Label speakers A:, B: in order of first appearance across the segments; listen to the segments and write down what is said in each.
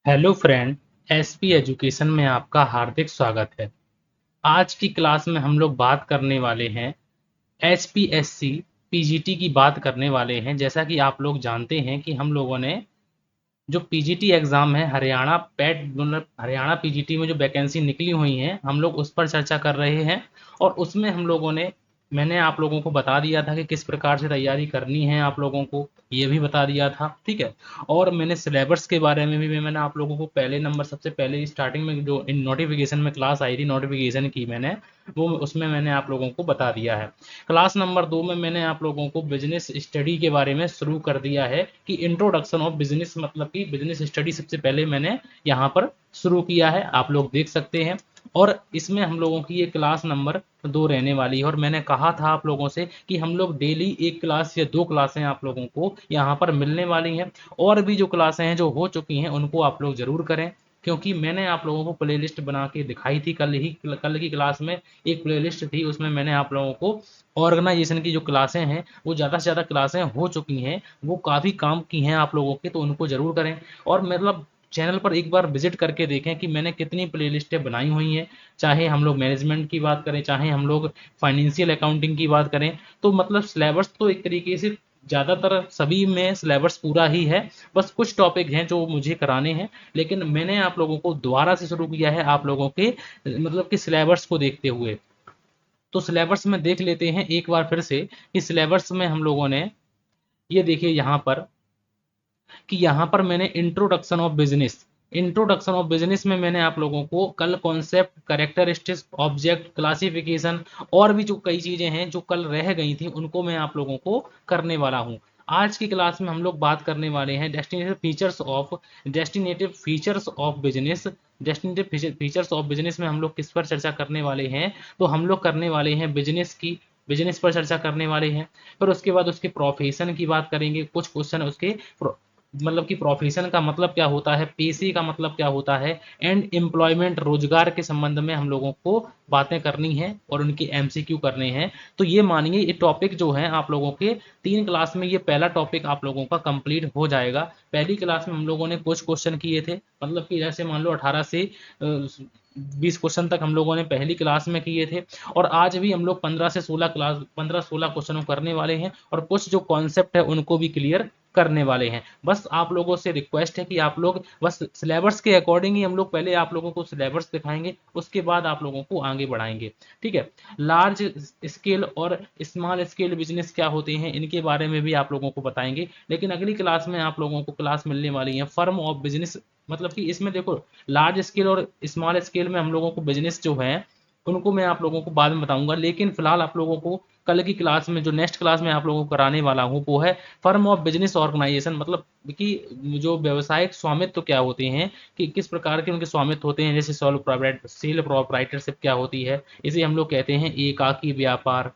A: Hello friend, SP education में आपका हार्दिक स्वागत है। आज की क्लास में हम लोग बात करने वाले हैं एचपीएससी पीजीटी की बात करने वाले हैं। जैसा कि आप लोग जानते हैं कि हम लोगों ने जो पीजीटी एग्ज़ाम है हरियाणा पैट मतलब हरियाणा पीजीटी में जो वैकेंसी निकली हुई हैं, हम लोग उस पर चर्चा कर रहे हैं। और उसमें हम लोगों ने मैंने आप लोगों को बता दिया था कि किस प्रकार से तैयारी करनी है आप लोगों को, ये भी बता दिया था, ठीक है। और मैंने सिलेबस के बारे में भी मैंने आप लोगों को पहले नंबर सबसे पहले स्टार्टिंग में जो इन नोटिफिकेशन में क्लास आई थी, नोटिफिकेशन की मैंने वो उसमें मैंने आप लोगों को बता दिया है। क्लास नंबर 2 में मैंने आप लोगों को बिजनेस स्टडी के बारे में शुरू कर दिया है कि इंट्रोडक्शन ऑफ बिजनेस मतलब कि बिजनेस स्टडी सबसे पहले मैंने यहाँ पर शुरू किया है, आप लोग देख सकते हैं। और इसमें हम लोगों की ये क्लास नंबर 2 रहने वाली है। और मैंने कहा था आप लोगों से कि हम लोग डेली एक क्लास या 2 क्लासें आप लोगों को यहाँ पर मिलने वाली हैं। और भी जो क्लासें हैं जो हो चुकी हैं उनको आप लोग ज़रूर करें, क्योंकि मैंने आप लोगों को प्लेलिस्ट बना के दिखाई थी कल की क्लास में। एक प्लेलिस्ट थी, उसमें मैंने आप लोगों को ऑर्गेनाइजेशन की जो क्लासें हैं वो ज़्यादा से ज़्यादा क्लासें हो चुकी हैं, वो काफ़ी काम की हैं आप लोगों के, तो उनको ज़रूर करें। और मतलब चैनल पर एक बार विजिट करके देखें कि मैंने कितनी प्लेलिस्टें बनाई हुई हैं। चाहे हम लोग मैनेजमेंट की बात करें, चाहे हम लोग फाइनेंशियल अकाउंटिंग की बात करें, तो मतलब सिलेबस तो एक तरीके से ज़्यादातर सभी में सिलेबस पूरा ही है। बस कुछ टॉपिक हैं जो मुझे कराने हैं, लेकिन मैंने आप लोगों को दोबारा से शुरू किया है आप लोगों के मतलब कि सिलेबस को देखते हुए। तो सिलेबस में देख लेते हैं एक बार फिर से कि सिलेबस में हम लोगों ने ये देखिए यहाँ पर कि यहाँ पर मैंने इंट्रोडक्शन ऑफ बिजनेस में मैंने आप लोगों को कल कॉन्सेप्ट, कैरेक्टरिस्टिक्स, ऑब्जेक्ट, क्लासिफिकेशन और भी जो कई चीजें हैं जो कल रह गई थी उनको मैं आप लोगों को करने वाला हूँ। आज की क्लास में हम लोग बात करने वाले हैं distinctive features of business. Distinctive features of business में हम लोग किस पर चर्चा करने वाले हैं, तो हम लोग करने वाले हैं बिजनेस पर चर्चा करने वाले हैं। फिर उसके बाद उसके प्रोफेशन की बात करेंगे, कुछ क्वेश्चन उसके मतलब कि प्रोफेशन का मतलब क्या होता है, पेशे का मतलब क्या होता है, एंड एम्प्लॉयमेंट रोजगार के संबंध में हम लोगों को बातें करनी है और उनकी एमसीक्यू करने हैं। तो ये मानिए ये टॉपिक जो है आप लोगों के 3 क्लास में ये पहला टॉपिक आप लोगों का कंप्लीट हो जाएगा। पहली क्लास में हम लोगों ने कुछ क्वेश्चन किए थे, मतलब कि जैसे मान लो 18 से 20 क्वेश्चन तक हम लोगों ने पहली क्लास में किए थे। और आज भी हम लोग 15 16 क्वेश्चनों करने वाले हैं और कुछ जो कॉन्सेप्ट है उनको भी क्लियर करने वाले हैं। बस आप लोगों से रिक्वेस्ट है कि आप लोग बस सिलेबस के अकॉर्डिंग ही हम लोग पहले आप लोगों को सिलेबस दिखाएंगे, उसके बाद आप लोगों को आगे बढ़ाएंगे, ठीक है। लार्ज स्केल और स्मॉल स्केल बिजनेस क्या होते हैं इनके बारे में भी आप लोगों को बताएंगे। लेकिन अगली क्लास में आप लोगों को क्लास मिलने वाली है फर्म ऑफ बिजनेस, मतलब कि इसमें देखो लार्ज स्केल और स्मॉल स्केल में हम लोगों को बिजनेस जो है उनको मैं आप लोगों को बाद में बताऊंगा। लेकिन फिलहाल आप लोगों को कल की क्लास में जो नेक्स्ट क्लास में आप लोगों को कराने वाला हूँ वो है फर्म ऑफ बिजनेस ऑर्गेनाइजेशन, मतलब कि जो व्यवसायिक स्वामित्व क्या होते हैं, कि किस प्रकार के उनके स्वामित्व होते हैं। जैसे सेल प्रोप्राइटरशिप क्या होती है, इसे हम लोग कहते हैं एकाकी व्यापार।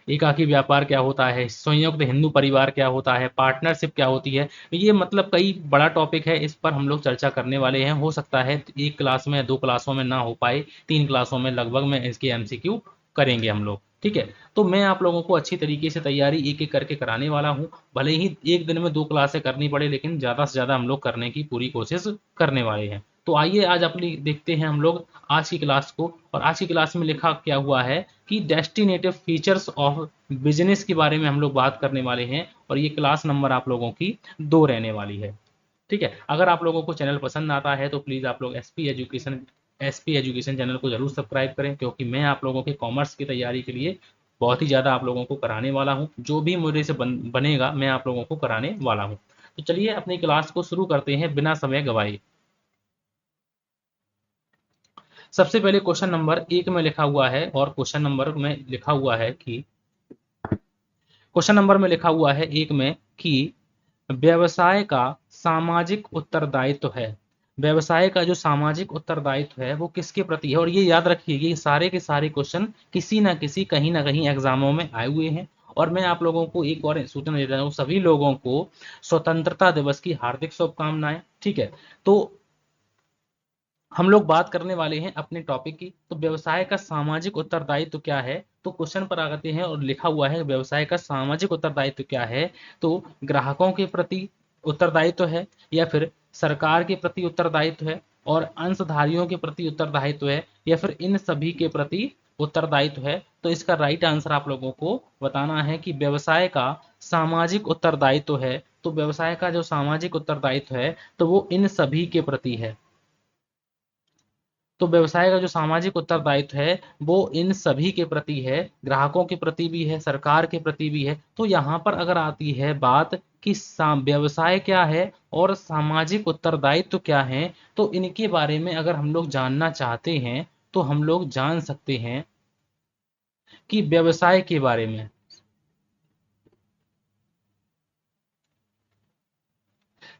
A: एकाकी व्यापार क्या होता है, संयुक्त हिंदू परिवार क्या होता है, पार्टनरशिप क्या होती है। ये मतलब कई बड़ा टॉपिक है, इस पर हम लोग चर्चा करने वाले हैं। हो सकता है एक क्लास में 2 क्लासों में ना हो पाए, 3 क्लासों में लगभग में इसके एमसीक्यू करेंगे हम लोग, ठीक है। तो मैं आप लोगों को अच्छी तरीके से तैयारी एक एक करके कराने वाला हूँ। भले ही एक दिन में 2 क्लासें करनी पड़े, लेकिन ज़्यादा से ज़्यादा हम लोग करने की पूरी कोशिश करने वाले हैं। तो आइए आज अपनी देखते हैं हम लोग आज की क्लास को। और आज की क्लास में लिखा क्या हुआ है कि डेस्टिनेटिव फीचर्स ऑफ बिजनेस के बारे में हम लोग बात करने वाले हैं। और ये क्लास नंबर आप लोगों की 2 रहने वाली है, ठीक है। अगर आप लोगों को चैनल पसंद आता है तो प्लीज़ आप लोग एसपी एजुकेशन चैनल को जरूर सब्सक्राइब करें, क्योंकि मैं आप लोगों के कॉमर्स की तैयारी के लिए बहुत ही ज़्यादा आप लोगों को कराने वाला हूँ। जो भी मुझे से बनेगा मैं आप लोगों को कराने वाला हूँ। तो चलिए अपनी क्लास को शुरू करते हैं बिना समय गवाए। सबसे पहले क्वेश्चन नंबर 1 में लिखा हुआ है, और क्वेश्चन नंबर में लिखा हुआ है 1 में कि व्यवसाय का सामाजिक उत्तरदायित्व है। व्यवसाय का जो सामाजिक उत्तरदायित्व है वो किसके प्रति है। और ये याद रखिए ये सारे के सारे क्वेश्चन किसी ना किसी कहीं ना कहीं एग्जामों में आए हुए हैं। और मैं आप लोगों को एक और सूचना दे रहा हूँ, सभी लोगों को स्वतंत्रता दिवस की हार्दिक शुभकामनाएं, ठीक है। तो हम लोग बात करने वाले हैं अपने टॉपिक की। तो व्यवसाय का सामाजिक उत्तरदायित्व क्या है, तो क्वेश्चन पर आते हैं और लिखा हुआ है व्यवसाय का सामाजिक उत्तरदायित्व क्या है। तो ग्राहकों के प्रति, उत्तरदायित्व है, या फिर सरकार के प्रति उत्तरदायित्व है, और अंशधारियों के प्रति उत्तरदायित्व है, या फिर इन सभी के प्रति उत्तरदायित्व है। तो इसका राइट आंसर आप लोगों को बताना है कि व्यवसाय का सामाजिक उत्तरदायित्व है। तो व्यवसाय का जो सामाजिक उत्तरदायित्व है तो वो इन सभी के प्रति है। तो व्यवसाय का जो सामाजिक उत्तरदायित्व है वो इन सभी के प्रति है, ग्राहकों के प्रति भी है, सरकार के प्रति भी है। तो यहाँ पर अगर आती है बात कि व्यवसाय क्या है और सामाजिक उत्तरदायित्व क्या है, तो इनके बारे में अगर हम लोग जानना चाहते हैं तो हम लोग जान सकते हैं कि व्यवसाय के बारे में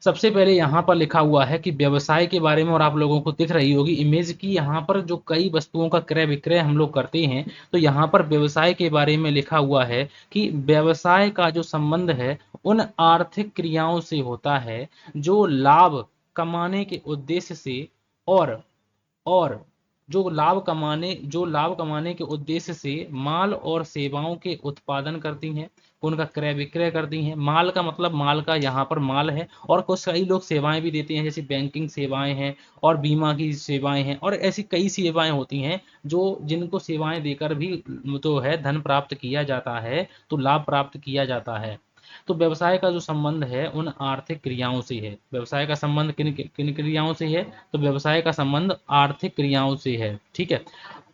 A: सबसे पहले यहाँ पर लिखा हुआ है कि व्यवसाय के बारे में, और आप लोगों को दिख रही होगी इमेज की, यहाँ पर जो कई वस्तुओं का क्रय विक्रय हम लोग करते हैं, तो यहाँ पर व्यवसाय के बारे में लिखा हुआ है कि व्यवसाय का जो संबंध है उन आर्थिक क्रियाओं से होता है जो लाभ कमाने के उद्देश्य से और जो लाभ कमाने के उद्देश्य से माल और सेवाओं के उत्पादन करती हैं, उनका क्रय विक्रय करती हैं। माल का मतलब, माल का यहाँ पर माल है, और कुछ कई लोग सेवाएं भी देते हैं, जैसे बैंकिंग सेवाएं हैं और बीमा की सेवाएं हैं, और ऐसी कई सेवाएं होती हैं जो जिनको सेवाएं देकर भी तो है धन प्राप्त किया जाता है, तो लाभ प्राप्त किया जाता है। तो व्यवसाय का जो संबंध है उन आर्थिक क्रियाओं से है। व्यवसाय का संबंध किन किन क्रियाओं से है? तो व्यवसाय का संबंध आर्थिक क्रियाओं से है। ठीक है।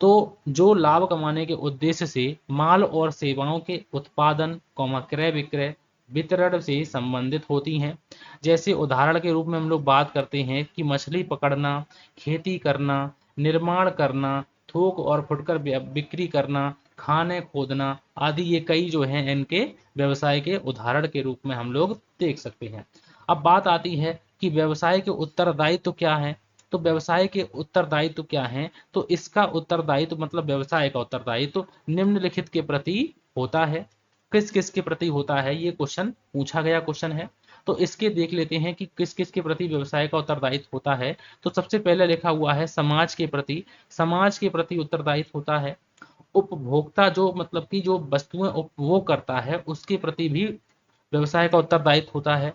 A: तो जो लाभ कमाने के उद्देश्य से माल और सेवाओं के उत्पादन, क्रय विक्रय, वितरण से संबंधित होती हैं। जैसे उदाहरण के रूप में हम लोग बात करते हैं कि मछली पकड़ना, खेती करना, निर्माण करना, थोक और फुटकर बिक्री करना, खाने खोदना आदि, ये कई जो हैं इनके व्यवसाय के उदाहरण के रूप में हम लोग देख सकते हैं। अब बात आती है कि व्यवसाय के उत्तरदायित्व क्या है। तो व्यवसाय के उत्तरदायित्व क्या है? तो इसका उत्तरदायित्व मतलब व्यवसाय का उत्तरदायित्व निम्नलिखित के प्रति होता है। किस किस के प्रति होता है, ये क्वेश्चन पूछा गया क्वेश्चन है। तो इसके देख लेते हैं कि किस किस के प्रति व्यवसाय का उत्तरदायित्व होता है। तो सबसे पहले लिखा हुआ है समाज के प्रति। समाज के प्रति उत्तरदायित्व होता है। उपभोक्ता, जो मतलब कि जो वस्तुएं उपभोग करता है उसके प्रति भी व्यवसाय का उत्तरदायित्व होता है।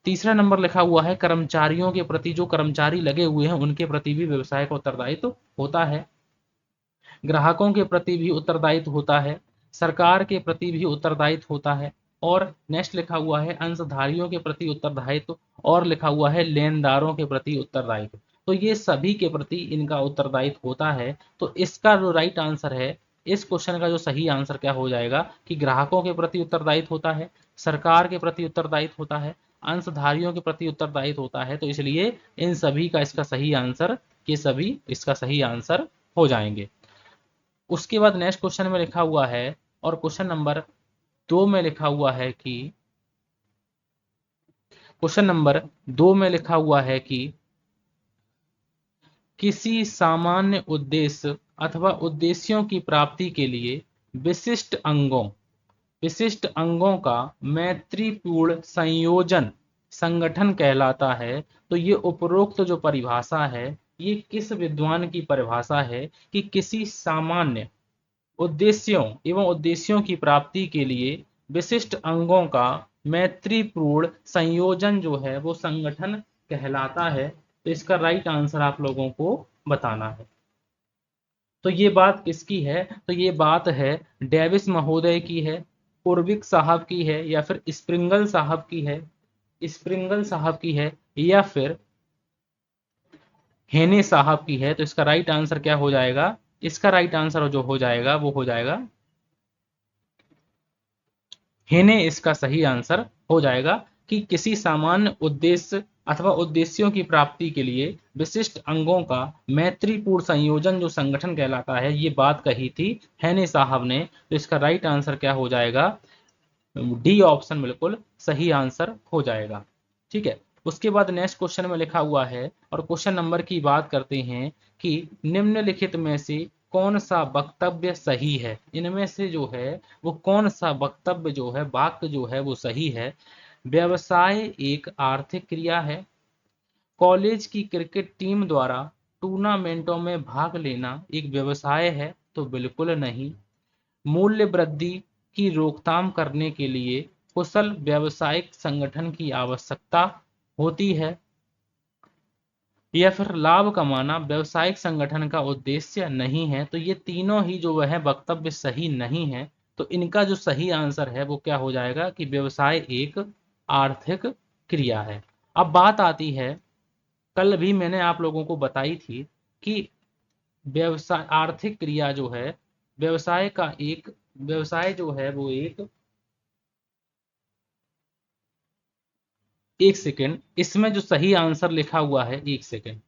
A: तीसरा नंबर लिखा हुआ है कर्मचारियों के प्रति, जो कर्मचारी लगे हुए हैं उनके प्रति भी व्यवसाय का उत्तरदायित्व होता है। ग्राहकों के प्रति भी उत्तरदायित्व होता है। सरकार के प्रति भी उत्तरदायित्व होता है। और नेक्स्ट लिखा हुआ है अंशधारियों के प्रति उत्तरदायित्व, और लिखा हुआ है लेनदारों के प्रति उत्तरदायित्व। तो ये सभी के प्रति इनका उत्तरदायित्व होता है। तो इसका जो राइट आंसर है, इस क्वेश्चन का जो सही आंसर क्या हो जाएगा कि ग्राहकों के प्रति उत्तरदायित्व होता है, सरकार के प्रति उत्तरदायित्व होता है, अंशधारियों के प्रति उत्तरदायित्व होता है। तो इसलिए इन सभी का इसका सही आंसर, ये सभी इसका सही आंसर हो जाएंगे। उसके बाद नेक्स्ट क्वेश्चन में लिखा हुआ है, और क्वेश्चन नंबर 2 में लिखा हुआ है कि क्वेश्चन नंबर 2 में लिखा हुआ है कि किसी सामान्य उद्देश्य अथवा उद्देश्यों की प्राप्ति के लिए विशिष्ट अंगों का मैत्रीपूर्ण संयोजन संगठन कहलाता है। तो ये उपरोक्त जो परिभाषा है ये किस विद्वान की परिभाषा है कि किसी सामान्य उद्देश्यों एवं उद्देश्यों की प्राप्ति के लिए विशिष्ट अंगों का मैत्रीपूर्ण संयोजन जो है वो संगठन कहलाता है। तो इसका राइट आंसर आप लोगों को बताना है। तो ये बात किसकी है? तो ये बात है डेविस महोदय की है, उर्विक साहब की है, या फिर स्प्रिंगल साहब की है, या फिर हेने साहब की है। तो इसका राइट आंसर क्या हो जाएगा? इसका राइट आंसर जो हो जाएगा वो हो जाएगा हेने, इसका सही आंसर हो जाएगा कि किसी सामान्य उद्देश्य अथवा उद्देश्यों की प्राप्ति के लिए विशिष्ट अंगों का मैत्रीपूर्ण संयोजन जो संगठन कहलाता है, ये बात कही थी हेने साहब ने। तो इसका राइट आंसर क्या हो जाएगा? डी ऑप्शन बिल्कुल सही आंसर हो जाएगा। ठीक है। उसके बाद नेक्स्ट क्वेश्चन में लिखा हुआ है, और क्वेश्चन नंबर की बात करते हैं कि निम्नलिखित में से कौन सा वक्तव्य सही है। इनमें से जो है वो कौन सा वक्तव्य जो है, वाक्य जो है वो सही है। व्यवसाय एक आर्थिक क्रिया है। कॉलेज की क्रिकेट टीम द्वारा टूर्नामेंटों में भाग लेना एक व्यवसाय है। तो बिल्कुल नहीं। मूल्य वृद्धि की रोकथाम करने के लिए कुशल व्यावसायिक संगठन की आवश्यकता होती है, या फिर लाभ कमाना व्यवसायिक संगठन का उद्देश्य नहीं है। तो ये तीनों ही जो है वक्तव्य सही नहीं है। तो इनका जो सही आंसर है वो क्या हो जाएगा कि व्यवसाय एक आर्थिक क्रिया है। अब बात आती है, कल भी मैंने आप लोगों को बताई थी कि व्यवसाय आर्थिक क्रिया जो है व्यवसाय का एक व्यवसाय जो है वो एक सेकेंड, इसमें जो सही आंसर लिखा हुआ है, एक सेकेंड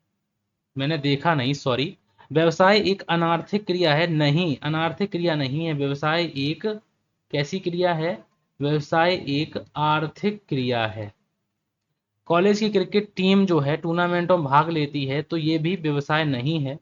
A: मैंने देखा नहीं, सॉरी। व्यवसाय एक अनार्थिक क्रिया है, नहीं अनार्थिक क्रिया नहीं है। व्यवसाय एक कैसी क्रिया है? व्यवसाय एक आर्थिक क्रिया है। कॉलेज की क्रिकेट टीम जो है टूर्नामेंटों में भाग लेती है, तो ये भी व्यवसाय नहीं है।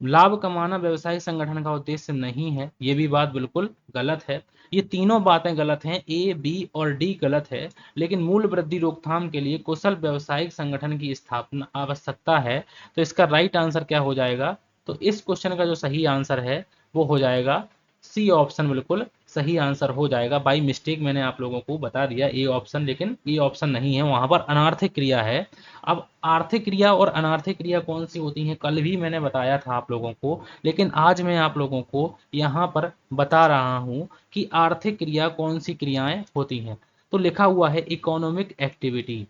A: लाभ कमाना व्यवसायिक संगठन का उद्देश्य नहीं है, ये भी बात बिल्कुल गलत है। ये तीनों बातें गलत हैं, ए बी और डी गलत है। लेकिन मूल्य वृद्धि रोकथाम के लिए कुशल व्यवसायिक संगठन की स्थापना आवश्यकता है। तो इसका राइट आंसर क्या हो जाएगा? तो इस क्वेश्चन का जो सही आंसर है वो हो जाएगा सी ऑप्शन, बिल्कुल सही आंसर हो जाएगा। बाई मिस्टेक मैंने आप लोगों को बता दिया ए ऑप्शन, लेकिन ए ऑप्शन नहीं है, वहां पर अनार्थिक क्रिया है। अब आर्थिक क्रिया और अनार्थिक क्रिया कौन सी होती हैं कल भी मैंने बताया था आप लोगों को, लेकिन आज मैं आप लोगों को यहाँ पर बता रहा हूँ कि आर्थिक क्रिया कौन सी क्रियाएं होती हैं। तो लिखा हुआ है इकोनॉमिक एक्टिविटी।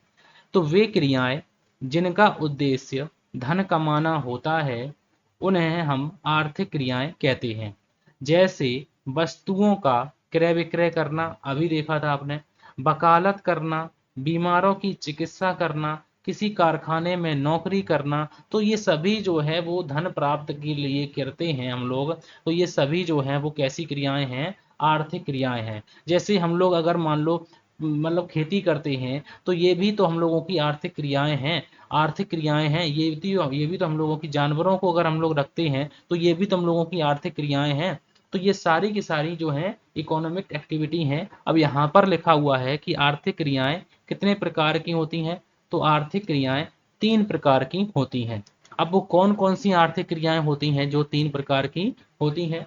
A: तो वे क्रियाएं जिनका उद्देश्य धन कमाना होता है उन्हें हम आर्थिक क्रियाएं कहते हैं। जैसे वस्तुओं का क्रय विक्रय करना, अभी देखा था आपने, वकालत करना, बीमारों की चिकित्सा करना, किसी कारखाने में नौकरी करना। तो ये सभी जो है वो धन प्राप्त के लिए करते हैं हम लोग। तो ये सभी जो है वो कैसी क्रियाएं हैं? आर्थिक क्रियाएं हैं। जैसे हम लोग अगर मान लो मतलब खेती करते हैं, तो ये भी तो हम लोगों की आर्थिक क्रियाएं हैं। आर्थिक क्रियाएं हैं, ये भी तो हम लोगों की, जानवरों को अगर हम लोग रखते हैं तो ये भी तो हम लोगों की आर्थिक क्रियाएं हैं। तो ये सारी की सारी जो है इकोनॉमिक एक्टिविटी हैं। अब यहाँ पर लिखा हुआ है कि आर्थिक क्रियाएं कितने प्रकार की होती हैं? तो आर्थिक क्रियाएं 3 प्रकार की होती हैं। अब वो कौन कौन सी आर्थिक क्रियाएं होती हैं जो 3 प्रकार की होती हैं?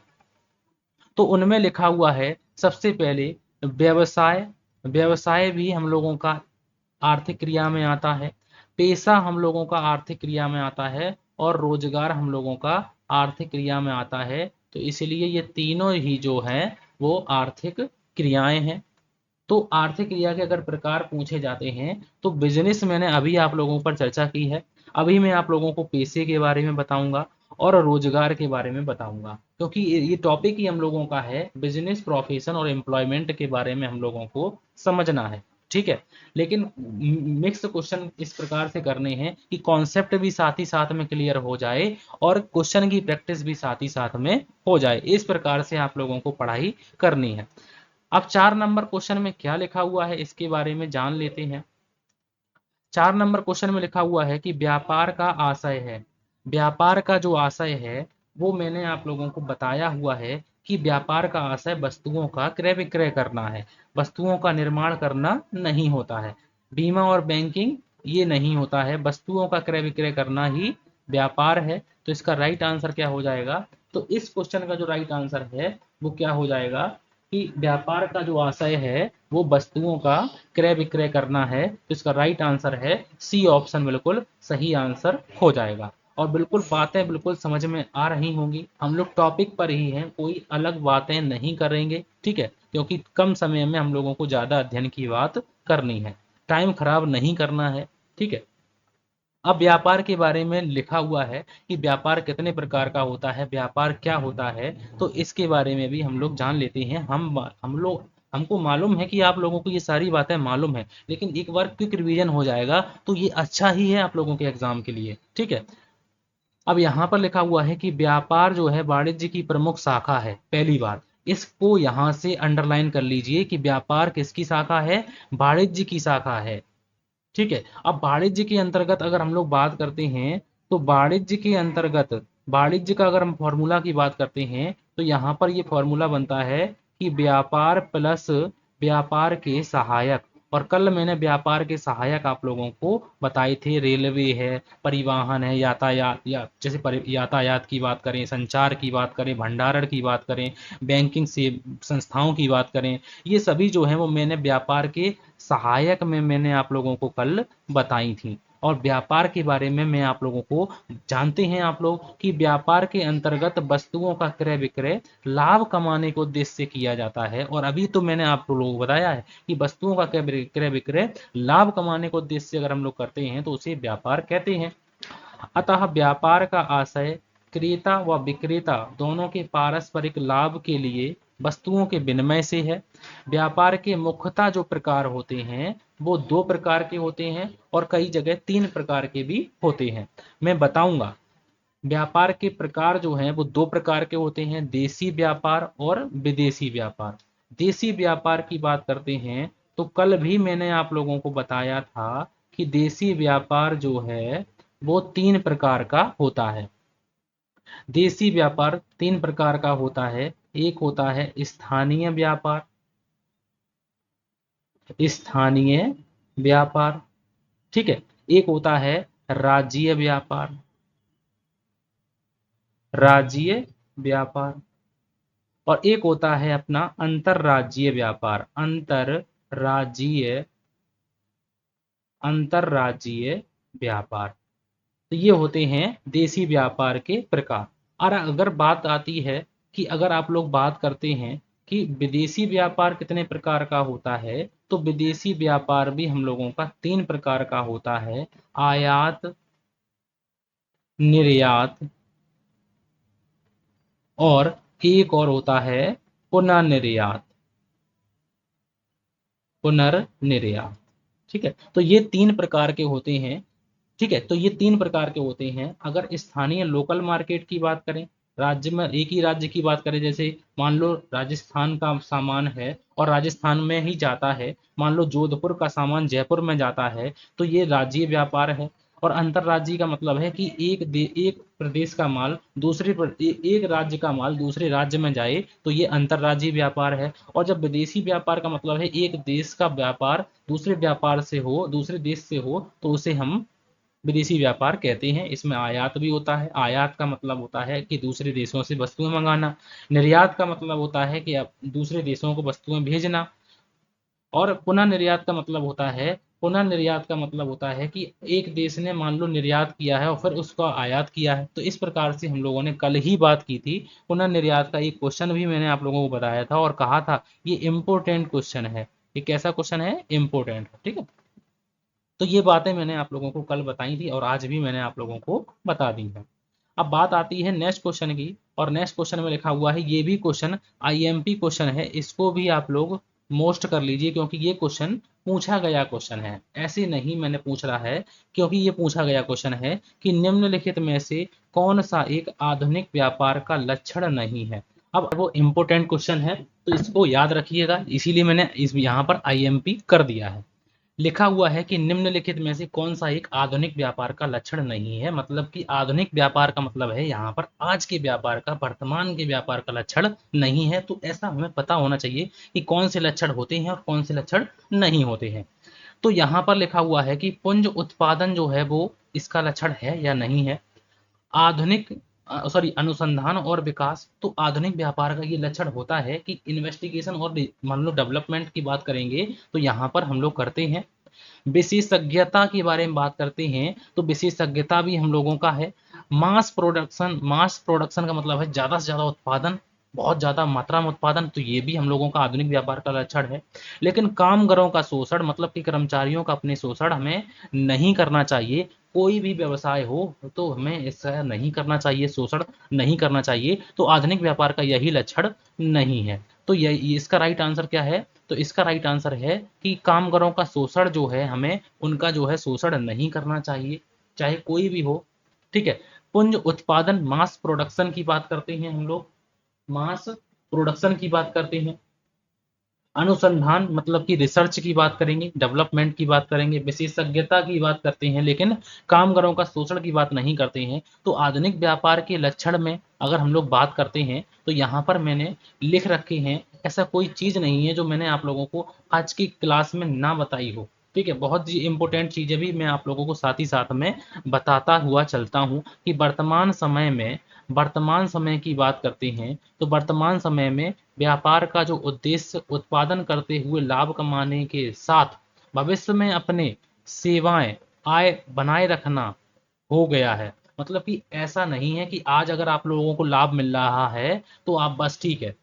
A: तो उनमें लिखा हुआ है सबसे पहले व्यवसाय। व्यवसाय भी हम लोगों का आर्थिक क्रिया में आता है। पेशा हम लोगों का आर्थिक क्रिया में आता है, और रोजगार हम लोगों का आर्थिक क्रिया में आता है। तो इसलिए ये तीनों ही जो हैं वो आर्थिक क्रियाएं हैं। तो आर्थिक क्रिया के अगर प्रकार पूछे जाते हैं तो बिजनेस मैंने अभी आप लोगों पर चर्चा की है। अभी मैं आप लोगों को पेशे के बारे में बताऊंगा और रोजगार के बारे में बताऊंगा, क्योंकि ये टॉपिक ही हम लोगों का है, बिजनेस, प्रोफेशन और एम्प्लॉयमेंट के बारे में हम लोगों को समझना है। ठीक है, लेकिन मिक्स क्वेश्चन इस प्रकार से करने हैं कि कॉन्सेप्ट भी साथ ही साथ में क्लियर हो जाए और क्वेश्चन की प्रैक्टिस भी साथ ही साथ में हो जाए। इस प्रकार से आप लोगों को पढ़ाई करनी है। अब 4 नंबर क्वेश्चन में क्या लिखा हुआ है इसके बारे में जान लेते हैं। 4 नंबर क्वेश्चन में लिखा हुआ है कि व्यापार का आशय है। व्यापार का जो आशय है वो मैंने आप लोगों को बताया हुआ है कि व्यापार का आशय वस्तुओं का क्रय विक्रय करना है, वस्तुओं का निर्माण करना नहीं होता है। बीमा और बैंकिंग ये नहीं होता है, वस्तुओं का क्रय विक्रय करना ही व्यापार है। तो इसका राइट आंसर क्या हो जाएगा? तो इस क्वेश्चन का जो राइट आंसर है वो क्या हो जाएगा कि व्यापार का जो आशय है वो वस्तुओं का क्रय विक्रय करना है। तो इसका राइट आंसर है सी ऑप्शन, बिल्कुल सही आंसर हो जाएगा। और बिल्कुल बातें बिल्कुल समझ में आ रही होंगी, हम लोग टॉपिक पर ही हैं, कोई अलग बातें नहीं करेंगे। ठीक है, क्योंकि कम समय में हम लोगों को ज़्यादा अध्ययन की बात करनी है, टाइम खराब नहीं करना है। ठीक है, अब व्यापार के बारे में लिखा हुआ है कि व्यापार कितने प्रकार का होता है, व्यापार क्या होता है। तो इसके बारे में भी हम लोग जान लेते हैं। हम लोग हमको मालूम है कि आप लोगों को ये सारी बातें मालूम है, लेकिन एक बार क्विक रिवीजन हो जाएगा तो ये अच्छा ही है आप लोगों के एग्जाम के लिए। ठीक है, अब यहाँ पर लिखा हुआ है कि व्यापार जो है वाणिज्य की प्रमुख शाखा है। पहली बात इसको यहाँ से अंडरलाइन कर लीजिए कि व्यापार किसकी शाखा है? वाणिज्य की शाखा है। ठीक है, अब वाणिज्य के अंतर्गत अगर हम लोग बात करते हैं तो वाणिज्य के अंतर्गत वाणिज्य का अगर हम फॉर्मूला की बात करते हैं तो यहाँ पर ये फॉर्मूला बनता है कि व्यापार प्लस व्यापार के सहायक। और कल मैंने व्यापार के सहायक आप लोगों को बताए थे, रेलवे है, परिवहन है, यातायात, या जैसे यातायात की बात करें, संचार की बात करें, भंडारण की बात करें, बैंकिंग से संस्थाओं की बात करें, ये सभी जो है वो मैंने व्यापार के सहायक में मैंने आप लोगों को कल बताई थी। और व्यापार के बारे में मैं आप लोगों को, जानते हैं आप लोग कि व्यापार के अंतर्गत वस्तुओं का क्रय विक्रय लाभ कमाने के उद्देश्य से किया जाता है। और अभी तो मैंने आप लोगों को बताया है कि वस्तुओं का क्रय विक्रय लाभ कमाने के उद्देश्य से अगर हम लोग करते हैं तो उसे व्यापार कहते हैं। अतः व्यापार का आशय क्रेता व विक्रेता दोनों के पारस्परिक लाभ के लिए वस्तुओं के विनिमय से है। व्यापार के मुख्यतः जो प्रकार होते हैं वो दो प्रकार के होते हैं और कई जगह तीन प्रकार के भी होते हैं। मैं बताऊंगा। व्यापार के प्रकार जो हैं वो दो प्रकार के होते हैं, देसी व्यापार और विदेशी व्यापार। देसी व्यापार की बात करते हैं तो कल भी मैंने आप लोगों को बताया था कि देसी व्यापार जो है वो तीन प्रकार का होता है। देसी व्यापार तीन प्रकार का होता है। एक होता है स्थानीय व्यापार, स्थानीय व्यापार, ठीक है। एक होता है राज्यीय व्यापार, राज्यीय व्यापार, और एक होता है अपना अंतरराज्यीय व्यापार, अंतरराज्यीय व्यापार। तो ये होते हैं देसी व्यापार के प्रकार। और अगर बात आती है कि अगर आप लोग बात करते हैं कि विदेशी व्यापार कितने प्रकार का होता है, तो विदेशी व्यापार भी हम लोगों का तीन प्रकार का होता है, आयात, निर्यात, और एक और होता है पुनर्निर्यात, पुनर्निर्यात, ठीक है। तो ये तीन प्रकार के होते हैं, ठीक है। तो ये तीन प्रकार के होते हैं। अगर स्थानीय लोकल मार्केट की बात करें, राज्य में एक ही राज्य की बात करें, जैसे मान लो राजस्थान का सामान है और राजस्थान में ही जाता है, मान लो जोधपुर का सामान जयपुर में जाता है, तो ये राज्यीय व्यापार है। और अंतर्राज्यीय का मतलब है कि एक प्रदेश का माल एक राज्य का माल दूसरे राज्य में जाए, तो ये अंतर्राज्यीय व्यापार है। और जब विदेशी व्यापार का मतलब है एक देश का व्यापार दूसरे देश से हो, तो उसे हम विदेशी व्यापार कहते हैं। इसमें आयात भी होता है। आयात का मतलब होता है कि दूसरे देशों से वस्तुएं मंगाना। निर्यात का मतलब होता है कि आप दूसरे देशों को वस्तुएं भेजना। और पुनर्निर्यात का मतलब होता है कि एक देश ने मान लो निर्यात किया है और फिर उसका आयात किया है। तो इस प्रकार से हम लोगों ने कल ही बात की थी। पुनर्निर्यात का एक क्वेश्चन भी मैंने आप लोगों को बताया था और कहा था ये इम्पोर्टेंट क्वेश्चन है। ये कैसा क्वेश्चन है? इम्पोर्टेंट, ठीक है। तो ये बातें मैंने आप लोगों को कल बताई थी और आज भी मैंने आप लोगों को बता दी है। अब बात आती है नेक्स्ट क्वेश्चन की, और नेक्स्ट क्वेश्चन में लिखा हुआ है, ये भी क्वेश्चन आईएमपी क्वेश्चन है, इसको भी आप लोग मोस्ट कर लीजिए क्योंकि ये क्वेश्चन पूछा गया क्वेश्चन है, ऐसे नहीं मैंने पूछ रहा है, क्योंकि ये पूछा गया क्वेश्चन है कि निम्नलिखित में से कौन सा एक आधुनिक व्यापार का लक्षण नहीं है। अब वो इम्पोर्टेंट क्वेश्चन है तो इसको याद रखिएगा, इसीलिए मैंने इस यहाँ पर आईएमपी कर दिया है। लिखा हुआ है कि निम्नलिखित में से कौन सा एक आधुनिक व्यापार का लक्षण नहीं है, मतलब कि आधुनिक व्यापार का मतलब है यहाँ पर आज के व्यापार का, वर्तमान के व्यापार का लक्षण नहीं है। तो ऐसा हमें पता होना चाहिए कि कौन से लक्षण होते हैं और कौन से लक्षण नहीं होते हैं। तो यहाँ पर लिखा हुआ है कि पुंज उत्पादन जो है वो इसका लक्षण है या नहीं है। आधुनिक अनुसंधान और विकास, तो आधुनिक व्यापार का ये लक्षण होता है कि इन्वेस्टिगेशन और मान लो डेवलपमेंट की बात करेंगे तो यहाँ पर हम लोग करते हैं। विशेषज्ञता के बारे में बात करते हैं तो विशेषज्ञता भी हम लोगों का है। मास प्रोडक्शन का मतलब है ज्यादा से ज्यादा उत्पादन, बहुत ज्यादा मात्रा में उत्पादन, तो ये भी हम लोगों का आधुनिक व्यापार का लक्षण है। लेकिन कामगारों का शोषण, मतलब कि कर्मचारियों का अपने शोषण हमें नहीं करना चाहिए। कोई भी व्यवसाय हो तो हमें ऐसा नहीं करना चाहिए, शोषण नहीं करना चाहिए। तो आधुनिक व्यापार का यही लक्षण नहीं है। तो ये इसका राइट आंसर क्या है? तो इसका राइट आंसर है कि कामगारों का शोषण जो है, हमें उनका जो है शोषण नहीं करना चाहिए, चाहे कोई भी हो, ठीक है। पुंज उत्पादन, मास प्रोडक्शन की बात करते हैं हम लोग, मास प्रोडक्शन की बात करते हैं। अनुसंधान मतलब कि रिसर्च की बात करेंगे, डेवलपमेंट की बात करेंगे, विशेषज्ञता की बात करते हैं, लेकिन कामगारों का शोषण की बात नहीं करते हैं। तो आधुनिक व्यापार के लक्षण में अगर हम लोग बात करते हैं तो यहाँ पर मैंने लिख रखे हैं, ऐसा कोई चीज़ नहीं है जो मैंने आप लोगों को आज की क्लास में ना बताई हो। ठीक है, बहुत ही इंपॉर्टेंट चीज़ें भी मैं आप लोगों को साथ ही साथ में बताता हुआ चलता हूँ कि वर्तमान समय की बात करते हैं तो वर्तमान समय में व्यापार का जो उद्देश्य उत्पादन करते हुए लाभ कमाने के साथ भविष्य में अपने सेवाएं आय बनाए रखना हो गया है। मतलब कि ऐसा नहीं है कि आज अगर आप लोगों को लाभ मिल रहा है तो आप बस ठीक है,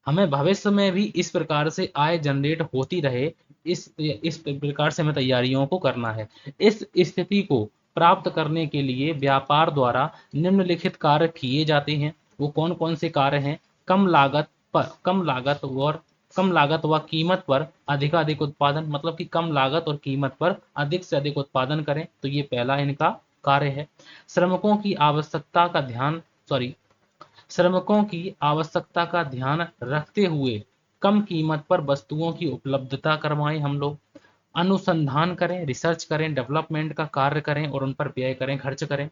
A: हमें भविष्य में भी इस प्रकार से आय जनरेट होती रहे, इस प्रकार से हमें तैयारियों को करना है। इस स्थिति को प्राप्त करने के लिए व्यापार द्वारा निम्नलिखित कार्य किए जाते हैं। वो कौन कौन से कार्य हैं? कम लागत व कीमत पर अधिकाधिक उत्पादन, मतलब कि कम लागत और कीमत पर अधिक से अधिक उत्पादन करें, तो ये पहला इनका कार्य है। श्रमिकों की आवश्यकता का ध्यान सॉरी श्रमिकों की आवश्यकता का ध्यान रखते हुए कम कीमत पर वस्तुओं की उपलब्धता करवाएं हम लोग। अनुसंधान करें, रिसर्च करें, डेवलपमेंट का कार्य करें और उन पर व्यय करें, खर्च करें।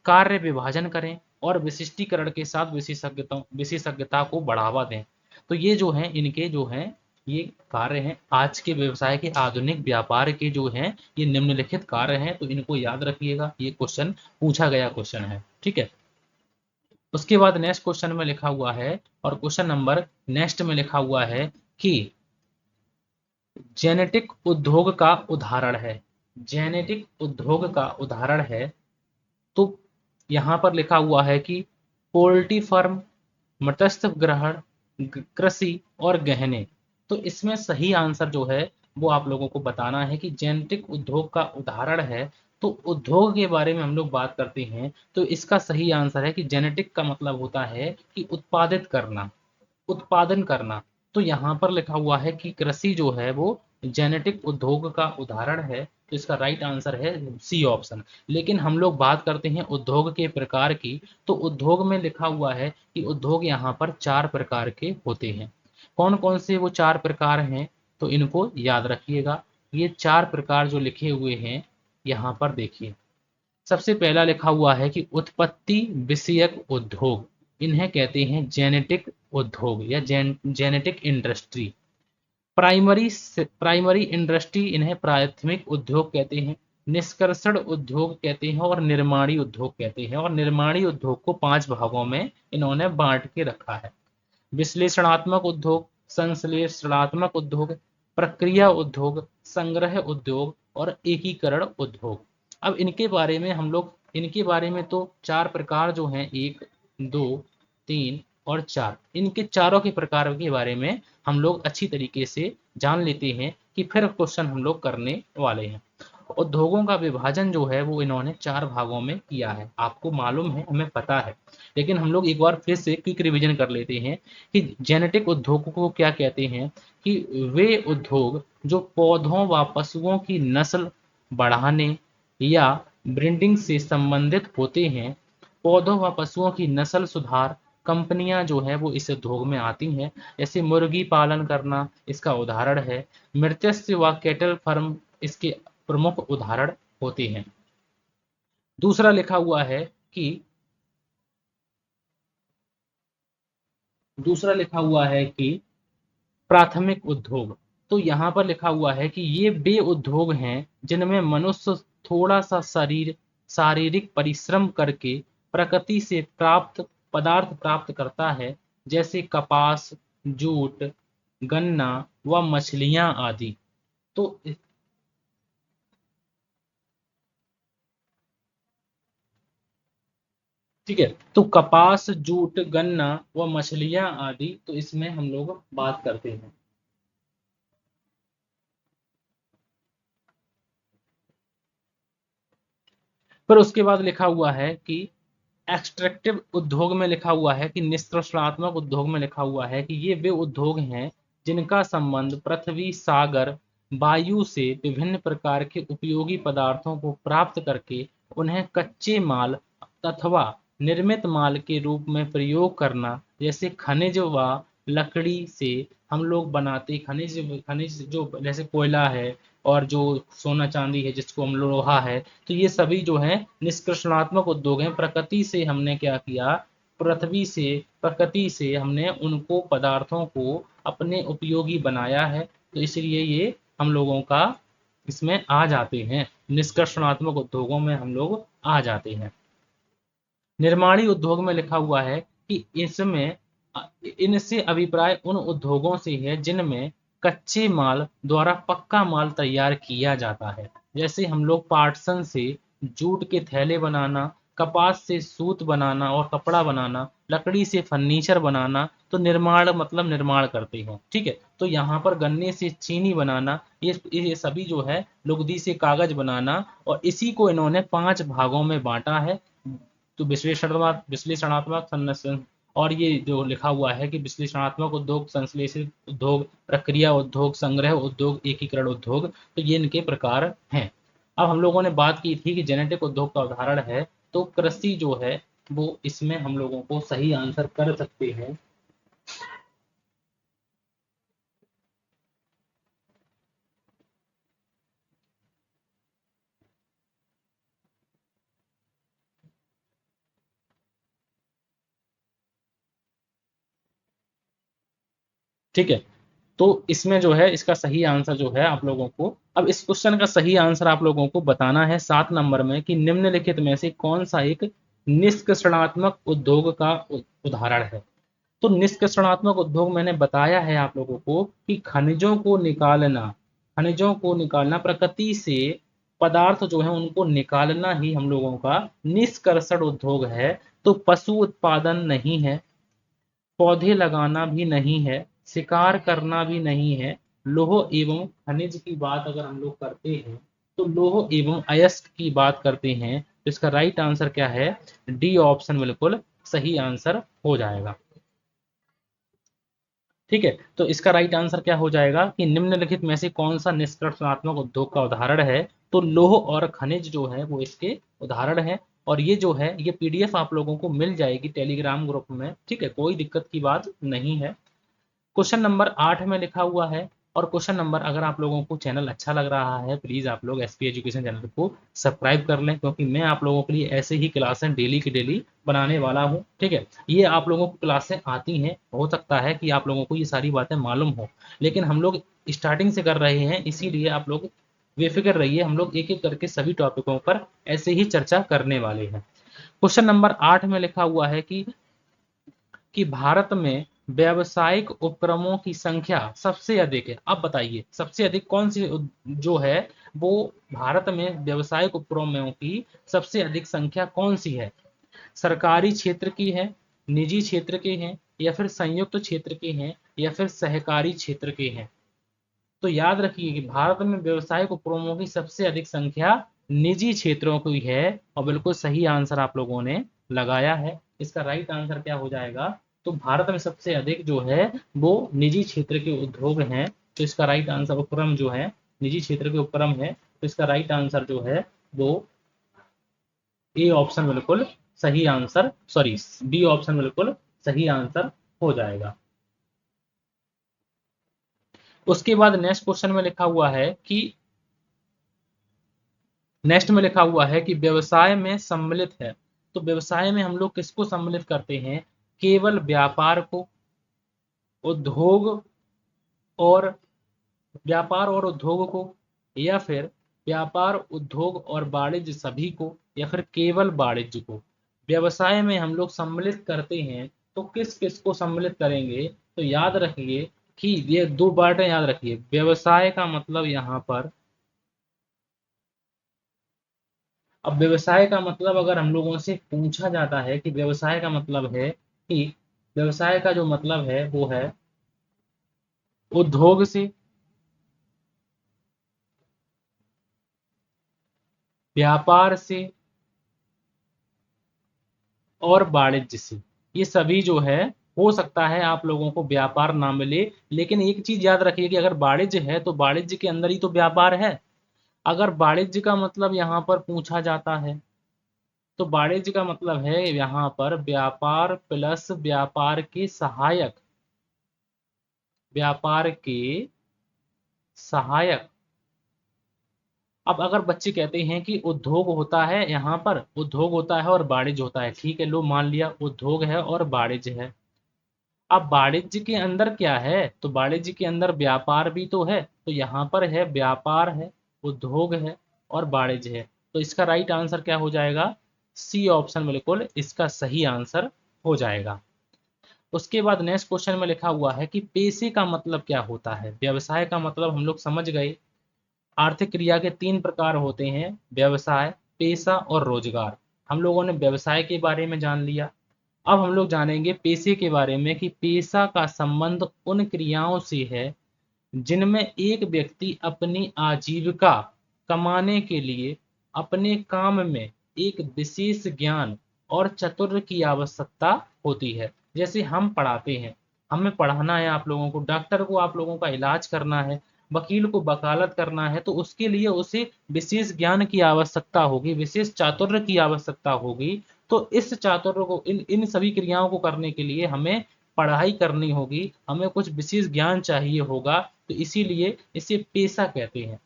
A: कार्य विभाजन करें और विशिष्टीकरण के साथ विशेषज्ञता को बढ़ावा दें। तो ये जो हैं इनके जो हैं ये कार्य हैं आज के व्यवसाय के, आधुनिक व्यापार के जो हैं ये निम्नलिखित कार्य हैं। तो इनको याद रखिएगा, ये क्वेश्चन पूछा गया क्वेश्चन है। ठीक है, उसके बाद नेक्स्ट क्वेश्चन में लिखा हुआ है, और क्वेश्चन नंबर नेक्स्ट में लिखा हुआ है कि जेनेटिक उद्योग का उदाहरण है। जेनेटिक उद्योग का उदाहरण है, तो यहाँ पर लिखा हुआ है कि पोल्ट्री फार्म, मत्स्य ग्रहण, कृषि और गहने। तो इसमें सही आंसर जो है वो आप लोगों को बताना है कि जेनेटिक उद्योग का उदाहरण है। तो उद्योग के बारे में हम लोग बात करते हैं तो इसका सही आंसर है कि जेनेटिक का मतलब होता है कि उत्पादित करना, उत्पादन करना। तो यहाँ पर लिखा हुआ है कि कृषि जो है वो जेनेटिक उद्योग का उदाहरण है, तो इसका राइट आंसर है सी ऑप्शन। लेकिन हम लोग बात करते हैं उद्योग के प्रकार की, तो उद्योग में लिखा हुआ है कि उद्योग यहाँ पर 4 प्रकार के होते हैं। कौन कौन से वो 4 प्रकार हैं? तो इनको याद रखिएगा। ये 4 प्रकार जो लिखे हुए हैं यहाँ पर देखिए। सबसे पहला लिखा हुआ है कि उत्पत्ति विषयक उद्योग, इन्हें कहते हैं जेनेटिक उद्योग या जेनेटिक इंडस्ट्री। प्राइमरी इंडस्ट्री, इन्हें प्राथमिक उद्योग कहते हैं। निष्कर्षण उद्योग कहते हैं और निर्माणी उद्योग कहते हैं। और निर्माणी उद्योग को 5 भागों में इन्होंने बांट के रखा है। विश्लेषणात्मक उद्योग, संश्लेषणात्मक उद्योग, प्रक्रिया उद्योग, संग्रह उद्योग और एकीकरण उद्योग। अब इनके बारे में तो 4 प्रकार जो हैं, 1, 2, 3 और 4, इनके चारों के प्रकार के बारे में हम लोग अच्छी तरीके से जान लेते हैं कि फिर क्वेश्चन हम लोग करने वाले हैं। उद्योगों का विभाजन जो है वो इन्होंने 4 भागों में किया है, आपको मालूम है, हमें पता है, लेकिन हम लोग एक बार फिर से क्विक रिवीजन कर लेते हैं कि जेनेटिक उद्योग को क्या कहते हैं। कि वे उद्योग जो पौधों व पशुओं की नस्ल बढ़ाने या ब्रीडिंग से संबंधित होते हैं। पौधों व पशुओं की नस्ल सुधार कंपनियां जो है वो इस उद्योग में आती हैं, जैसे मुर्गी पालन करना इसका उदाहरण है। मृत्स्य व कैटल फार्म इसके प्रमुख उदाहरण होते हैं। दूसरा लिखा हुआ है कि प्राथमिक उद्योग। तो यहाँ पर लिखा हुआ है कि ये वे उद्योग हैं जिनमें मनुष्य थोड़ा सा शारीरिक परिश्रम करके प्रकृति से प्राप्त पदार्थ प्राप्त करता है, जैसे कपास, जूट, गन्ना व मछलियां आदि। तो ठीक है, तो कपास, जूट, गन्ना व मछलियां आदि, तो इसमें हम लोग बात करते हैं। फिर उसके बाद लिखा हुआ है कि एक्सट्रैक्टिव उद्योग में लिखा हुआ है कि निष्कर्षणात्मक उद्योग में लिखा हुआ है कि ये वे उद्योग हैं जिनका संबंध पृथ्वी, सागर, वायु से विभिन्न प्रकार के उपयोगी पदार्थों को प्राप्त करके उन्हें कच्चे माल अथवा निर्मित माल के रूप में प्रयोग करना, जैसे खनिज व लकड़ी से हम लोग बनाते खनिज खनिज जो जैसे कोयला है और जो सोना चांदी है जिसको हम लोहा है, तो ये सभी जो है निष्कर्षणात्मक उद्योग हैं। प्रकृति से हमने क्या किया, प्रकृति से हमने उनको पदार्थों को अपने उपयोगी बनाया है, तो इसलिए ये हम लोगों का इसमें आ जाते हैं, निष्कर्षणात्मक उद्योगों में हम लोग आ जाते हैं। निर्माणी उद्योग में लिखा हुआ है कि इसमें इनसे अभिप्राय उन उद्योगों से है जिनमें कच्चे माल द्वारा पक्का माल तैयार किया जाता है। जैसे हम लोग पाटसन से जूट के थैले बनाना, कपास से सूत बनाना और कपड़ा बनाना, लकड़ी से फर्नीचर बनाना, तो निर्माण मतलब निर्माण करते हैं। ठीक है, तो यहाँ पर गन्ने से चीनी बनाना, ये सभी जो है, लुगदी से कागज बनाना, और इसी को इन्होंने 5 भागों में बांटा है। तो विश्लेषणात्मक संरचना, और ये जो लिखा हुआ है कि विश्लेषणात्मक उद्योग, संश्लेषित उद्योग, प्रक्रिया उद्योग, संग्रह उद्योग, एकीकरण उद्योग, तो ये इनके प्रकार हैं। अब हम लोगों ने बात की थी कि जेनेटिक उद्योग का उदाहरण है, तो कृषि जो है वो इसमें हम लोगों को सही आंसर कर सकते हैं। ठीक है, तो इसमें जो है इसका सही आंसर जो है आप लोगों को, अब इस क्वेश्चन का सही आंसर आप लोगों को बताना है 7 नंबर में कि निम्नलिखित में से कौन सा एक निष्कर्षणात्मक उद्योग का उदाहरण है। तो निष्कर्षणात्मक उद्योग मैंने बताया है आप लोगों को कि खनिजों को निकालना, प्रकृति से पदार्थ जो है उनको निकालना ही हम लोगों का निष्कर्षण उद्योग है। तो पशु उत्पादन नहीं है, पौधे लगाना भी नहीं है, शिकार करना भी नहीं है। लौह एवं खनिज की बात अगर हम लोग करते हैं, तो लौह एवं अयस्क की बात करते हैं, तो इसका राइट आंसर क्या है, डी ऑप्शन बिल्कुल सही आंसर हो जाएगा। ठीक है, तो इसका राइट आंसर क्या हो जाएगा कि निम्नलिखित में से कौन सा निष्कर्षणात्मक उद्योग का उदाहरण है, तो लौह और खनिज जो है वो इसके उदाहरण है। और ये जो है ये पीडीएफ आप लोगों को मिल जाएगी टेलीग्राम ग्रुप में। ठीक है, कोई दिक्कत की बात नहीं है। क्वेश्चन नंबर 8 में लिखा हुआ है, और क्वेश्चन नंबर, अगर आप लोगों को चैनल अच्छा लग रहा है प्लीज आप लोग एसपी एजुकेशन चैनल को सब्सक्राइब कर लें, क्योंकि मैं आप लोगों के लिए ऐसे ही क्लासें डेली की डेली बनाने वाला हूं। ठीक है, ये आप लोगों को क्लासें आती हैं, हो सकता है कि आप लोगों को ये सारी बातें मालूम हो, लेकिन हम लोग स्टार्टिंग से कर रहे हैं, इसीलिए आप लोग बेफिक्र रहिए, हम लोग एक एक करके सभी टॉपिकों पर ऐसे ही चर्चा करने वाले हैं। क्वेश्चन नंबर 8 में लिखा हुआ है कि भारत में व्यावसायिक उपक्रमों की संख्या सबसे अधिक है। अब बताइए सबसे अधिक कौन सी जो है वो भारत में व्यावसायिक उपक्रमों की सबसे अधिक संख्या कौन सी है, सरकारी क्षेत्र की है, निजी क्षेत्र के हैं, या फिर संयुक्त क्षेत्र के हैं, या फिर सहकारी क्षेत्र के हैं। तो याद रखिए कि भारत में व्यावसायिक उपक्रमों की सबसे अधिक संख्या निजी क्षेत्रों की है, और बिल्कुल सही आंसर आप लोगों ने लगाया है। इसका राइट आंसर क्या हो जाएगा, तो भारत में सबसे अधिक जो है वो निजी क्षेत्र के उद्योग हैं, तो इसका राइट आंसर उपक्रम जो है निजी क्षेत्र के उपक्रम है, तो इसका राइट आंसर जो है वो ए ऑप्शन बिल्कुल सही आंसर, सॉरी बी ऑप्शन बिल्कुल सही आंसर हो जाएगा। उसके बाद नेक्स्ट क्वेश्चन में लिखा हुआ है कि व्यवसाय में सम्मिलित है। तो व्यवसाय में हम लोग किसको सम्मिलित करते हैं, केवल व्यापार को, उद्योग और व्यापार और उद्योग को, या फिर व्यापार उद्योग और वाणिज्य सभी को, या फिर केवल वाणिज्य को। व्यवसाय में हम लोग सम्मिलित करते हैं तो किस किस को सम्मिलित करेंगे, तो याद रखिए कि ये दो बातें याद रखिए। व्यवसाय का मतलब यहाँ पर, अब व्यवसाय का मतलब अगर हम लोगों से पूछा जाता है कि व्यवसाय का मतलब है कि, व्यवसाय का जो मतलब है वो है उद्योग से, व्यापार से और वाणिज्य से। ये सभी जो है, हो सकता है आप लोगों को व्यापार ना मिले, लेकिन एक चीज याद रखिए कि अगर वाणिज्य है तो वाणिज्य के अंदर ही तो व्यापार है। अगर वाणिज्य का मतलब यहाँ पर पूछा जाता है, तो वाणिज्य का मतलब है यहाँ पर व्यापार प्लस व्यापार के सहायक, व्यापार के सहायक। अब अगर बच्चे कहते हैं कि उद्योग होता है, यहाँ पर उद्योग होता है और वाणिज्य होता है, ठीक है, लो मान लिया उद्योग है और वाणिज्य है। अब वाणिज्य के अंदर क्या है, तो वाणिज्य के अंदर व्यापार भी तो है, तो यहाँ पर है व्यापार है, उद्योग है और वाणिज्य है। तो इसका राइट आंसर क्या हो जाएगा, सी ऑप्शन बिल्कुल इसका सही आंसर हो जाएगा। उसके बाद नेक्स्ट क्वेश्चन में लिखा हुआ है कि पेशे का मतलब क्या होता है। व्यवसाय का मतलब हम लोग समझ गए। आर्थिक क्रिया के 3 प्रकार होते हैं, व्यवसाय, पेशा और रोजगार। हम लोगों ने व्यवसाय के बारे में जान लिया। अब हम लोग जानेंगे पेशे के बारे में कि पेशा का संबंध उन क्रियाओं से है जिनमें एक व्यक्ति अपनी आजीविका कमाने के लिए अपने काम में एक विशेष ज्ञान और चतुर्य की आवश्यकता होती है। जैसे हम पढ़ाते हैं, हमें पढ़ाना है आप लोगों को, डॉक्टर को आप लोगों का इलाज करना है, वकील को वकालत करना है, तो उसके लिए उसे विशेष ज्ञान की आवश्यकता होगी, विशेष चातुर्य की आवश्यकता होगी। तो इस चातुर्य को, इन इन सभी क्रियाओं को करने के लिए हमें पढ़ाई करनी होगी, हमें कुछ विशेष ज्ञान चाहिए होगा, तो इसीलिए इसे पेशा कहते हैं।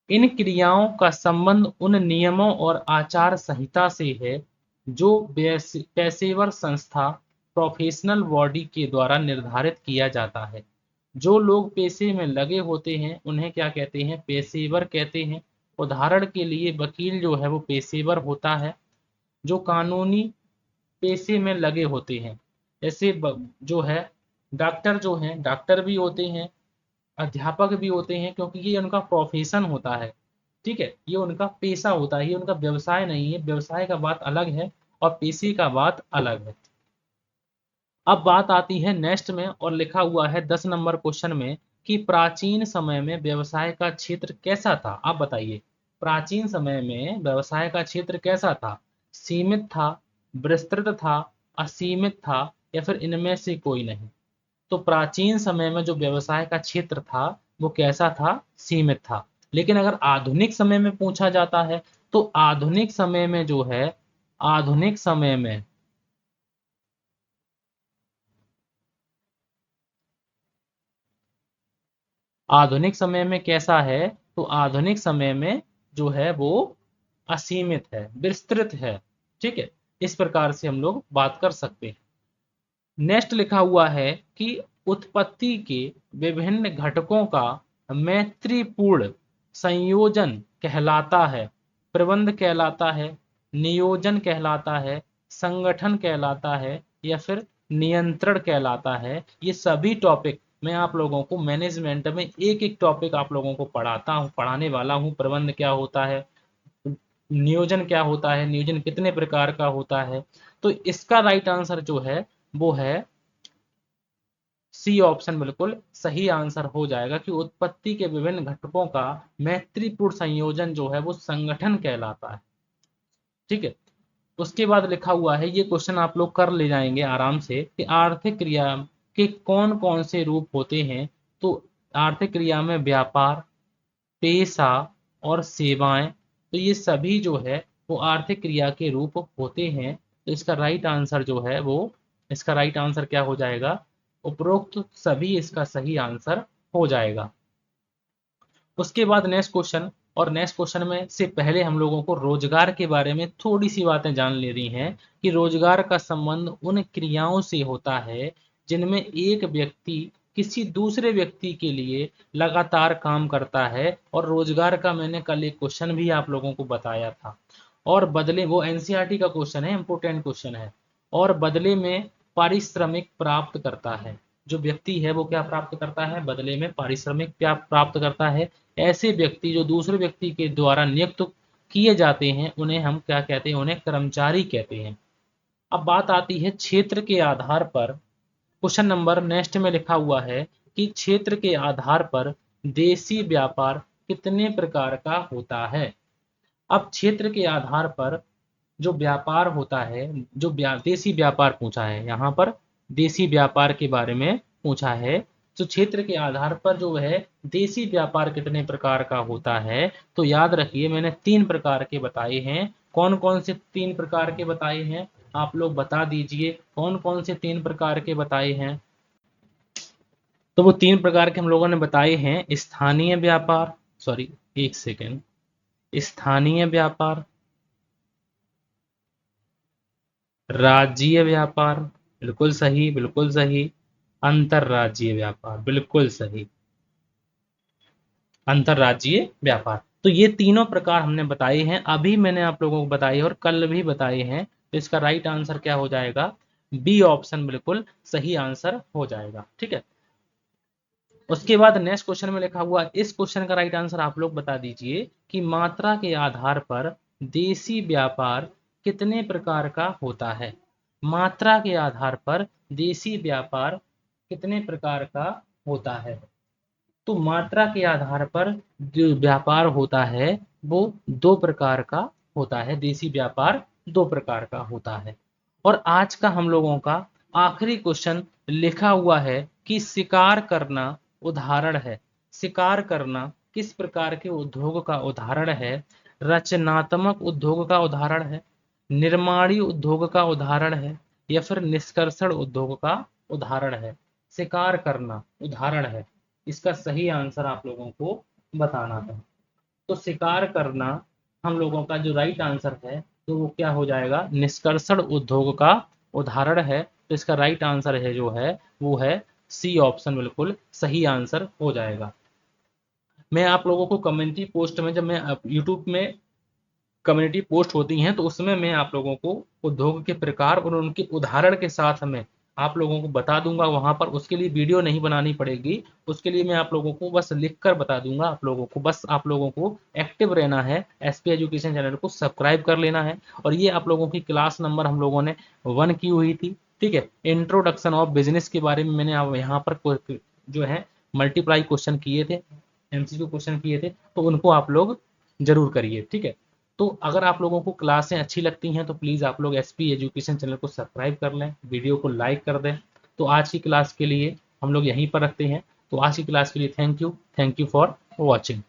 A: इन क्रियाओं का संबंध उन नियमों और आचार संहिता से है जो पेशेवर संस्था, प्रोफेशनल बॉडी के द्वारा निर्धारित किया जाता है। जो लोग पेशे में लगे होते हैं उन्हें क्या कहते हैं, पेशेवर कहते हैं। उदाहरण के लिए वकील जो है वो पेशेवर होता है। जो कानूनी पेशे में लगे होते हैं, जैसे जो है डॉक्टर, जो हैं डॉक्टर भी होते हैं, अध्यापक भी होते हैं, क्योंकि ये उनका प्रोफेशन होता है। ठीक है, ये उनका पेशा होता है, ये उनका व्यवसाय नहीं है। व्यवसाय का बात अलग है और पेशे का बात अलग है। अब बात आती है नेक्स्ट में, और लिखा हुआ है 10 नंबर क्वेश्चन में कि प्राचीन समय में व्यवसाय का क्षेत्र कैसा था। आप बताइए, प्राचीन समय में व्यवसाय का क्षेत्र कैसा था, सीमित था, विस्तृत था, असीमित था या फिर इनमें से कोई नहीं। तो प्राचीन समय में जो व्यवसाय का क्षेत्र था वो कैसा था, सीमित था। लेकिन अगर आधुनिक समय में पूछा जाता है तो आधुनिक समय में जो है, आधुनिक समय में आधुनिक समय में कैसा है, तो आधुनिक समय में जो है वो असीमित है, विस्तृत है। ठीक है, इस प्रकार से हम लोग बात कर सकते हैं। नेक्स्ट लिखा हुआ है कि उत्पत्ति के विभिन्न घटकों का मैत्रीपूर्ण संयोजन कहलाता है, प्रबंध कहलाता है, नियोजन कहलाता है, संगठन कहलाता है या फिर नियंत्रण कहलाता है। ये सभी टॉपिक मैं आप लोगों को मैनेजमेंट में एक एक टॉपिक आप लोगों को पढ़ाता हूँ, पढ़ाने वाला हूँ। प्रबंध क्या होता है, नियोजन क्या होता है, नियोजन कितने प्रकार का होता है। तो इसका राइट आंसर जो है वो है सी ऑप्शन बिल्कुल सही आंसर हो जाएगा कि उत्पत्ति के विभिन्न घटकों का मैत्रीपूर्ण संयोजन जो है वो संगठन कहलाता है। ठीक है, उसके बाद लिखा हुआ है, ये क्वेश्चन आप लोग कर ले जाएंगे आराम से, कि आर्थिक क्रिया के कौन कौन से रूप होते हैं। तो आर्थिक क्रिया में व्यापार, पेशा और सेवाएं, तो ये सभी जो है वो आर्थिक क्रिया के रूप होते हैं। तो इसका राइट आंसर जो है वो, इसका राइट आंसर क्या हो जाएगा, उपरोक्त सभी इसका सही आंसर हो जाएगा। उसके बाद नेक्स्ट क्वेश्चन, और नेक्स्ट क्वेश्चन में से पहले हम लोगों को रोजगार के बारे में थोड़ी सी बातें जान लेनी है कि रोजगार का संबंध उन क्रियाओं से होता है जिनमें एक व्यक्ति किसी दूसरे व्यक्ति के लिए लगातार काम करता है। और रोजगार का मैंने कल एक क्वेश्चन भी आप लोगों को बताया था, और बदले वो एनसीईआरटी का क्वेश्चन है, इंपोर्टेंट क्वेश्चन है। और बदले में पारिश्रमिक प्राप्त करता है। जो व्यक्ति है वो क्या प्राप्त करता है, बदले में पारिश्रमिक क्या प्राप्त करता है। ऐसे व्यक्ति जो दूसरे व्यक्ति के द्वारा नियुक्त किए जाते हैं उन्हें हम क्या कहते हैं, उन्हें कर्मचारी कहते हैं। अब बात आती है क्षेत्र के आधार पर। क्वेश्चन नंबर नेक्स्ट में लिखा हुआ है कि क्षेत्र के आधार पर देशी व्यापार कितने प्रकार का होता है। अब क्षेत्र के आधार पर जो व्यापार होता है, जो देशी व्यापार पूछा है, यहाँ पर देशी व्यापार के बारे में पूछा है। तो क्षेत्र के आधार पर जो है देशी व्यापार कितने प्रकार का होता है, तो याद रखिए मैंने 3 प्रकार के बताए हैं। कौन कौन से 3 प्रकार के बताए हैं, आप लोग बता दीजिए कौन कौन से 3 प्रकार के बताए हैं। तो वो 3 प्रकार के हम लोगों ने बताए हैं, स्थानीय व्यापार, सॉरी 1 सेकेंड, स्थानीय व्यापार, राज्यीय व्यापार, बिल्कुल सही, बिल्कुल सही, अंतर्राज्यीय व्यापार, बिल्कुल सही, अंतर्राज्यीय व्यापार। तो ये तीनों प्रकार हमने बताए हैं, अभी मैंने आप लोगों को बताए और कल भी बताए हैं। तो इसका राइट आंसर क्या हो जाएगा? बी ऑप्शन बिल्कुल सही आंसर हो जाएगा। ठीक है, उसके बाद नेक्स्ट क्वेश्चन में लिखा हुआ, इस क्वेश्चन का राइट आंसर आप लोग बता दीजिए कि मात्रा के आधार पर देशी व्यापार कितने प्रकार का होता है? मात्रा के आधार पर देशी व्यापार कितने प्रकार का होता है? तो मात्रा के आधार पर जो व्यापार होता है वो 2 प्रकार का होता है, देशी व्यापार 2 प्रकार का होता है। और आज का हम लोगों का आखिरी क्वेश्चन लिखा हुआ है कि शिकार करना उदाहरण है। शिकार करना किस प्रकार के उद्योग का उदाहरण है? रचनात्मक उद्योग का उदाहरण है, निर्माणी उद्योग का उदाहरण है, या फिर निष्कर्षण उद्योग का उदाहरण है? शिकार करना उदाहरण है, इसका सही आंसर आप लोगों को बताना है। तो शिकार करना हम लोगों का जो राइट आंसर है तो वो क्या हो जाएगा? निष्कर्षण उद्योग का उदाहरण है। तो इसका राइट आंसर है जो है वो है सी ऑप्शन, बिल्कुल सही आंसर हो जाएगा। मैं आप लोगों को कम्युनिटी पोस्ट में, जब मैं यूट्यूब में कम्युनिटी पोस्ट होती हैं तो उसमें मैं आप लोगों को उद्योग के प्रकार और उनके उदाहरण के साथ में आप लोगों को बता दूंगा वहां पर। उसके लिए वीडियो नहीं बनानी पड़ेगी, उसके लिए मैं आप लोगों को बस लिख कर बता दूंगा। आप लोगों को बस आप लोगों को एक्टिव रहना है, एसपी एजुकेशन चैनल को सब्सक्राइब कर लेना है। और ये आप लोगों की क्लास नंबर हम लोगों ने 1 की हुई थी। ठीक है, इंट्रोडक्शन ऑफ बिजनेस के बारे में मैंने यहाँ पर जो है मल्टीप्लाई क्वेश्चन किए थे, एमसीक्यू क्वेश्चन किए थे, तो उनको आप लोग जरूर करिए। ठीक है, तो अगर आप लोगों को क्लासें अच्छी लगती हैं तो प्लीज़ आप लोग एसपी एजुकेशन चैनल को सब्सक्राइब कर लें, वीडियो को लाइक कर दें। तो आज की क्लास के लिए हम लोग यहीं पर रखते हैं। तो आज की क्लास के लिए थैंक यू फॉर वॉचिंग।